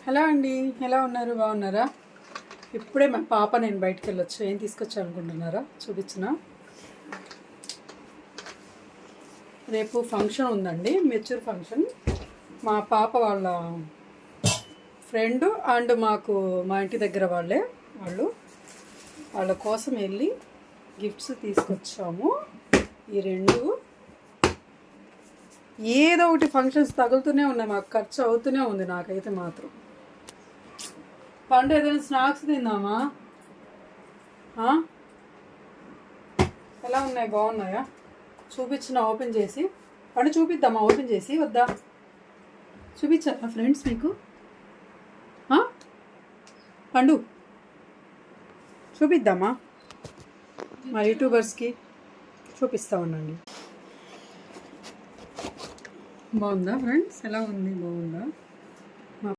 Hello అండి, ఎలా ఉన్నారు? బాగున్నారా? ఇప్పుడే మా పాప నేను బయటికి వెళ్ళొచ్చు. ఏం తీసుకొచ్చా అనుకుంటున్నారా? చూపించిన. రేపు ఫంక్షన్ ఉందండి, మెచ్యూర్ ఫంక్షన్. మా పాప వాళ్ళ ఫ్రెండ్ అండ్ మా ఇంటి దగ్గర వాళ్ళ కోసం వెళ్ళి గిఫ్ట్స్ తీసుకొచ్చాము. ఈ రెండు ఏదో ఒకటి ఫంక్షన్స్ తగులుతూనే ఉన్నాయి, మాకు ఖర్చు అవుతూనే ఉంది. నాకైతే మాత్రం పండు ఏదైనా స్నాక్స్ తిందామా? ఎలా ఉన్నాయి? బాగున్నాయా? చూపించిన ఓపెన్ చేసి. పండు చూపిద్దామా? ఓపెన్ చేసి వద్దా? చూపించారా ఫ్రెండ్స్ మీకు? పండు చూపిద్దామా? మా యూట్యూబర్స్కి చూపిస్తా ఉండండి. బాగుందా ఫ్రెండ్స్? ఎలా ఉంది? బాగుందా?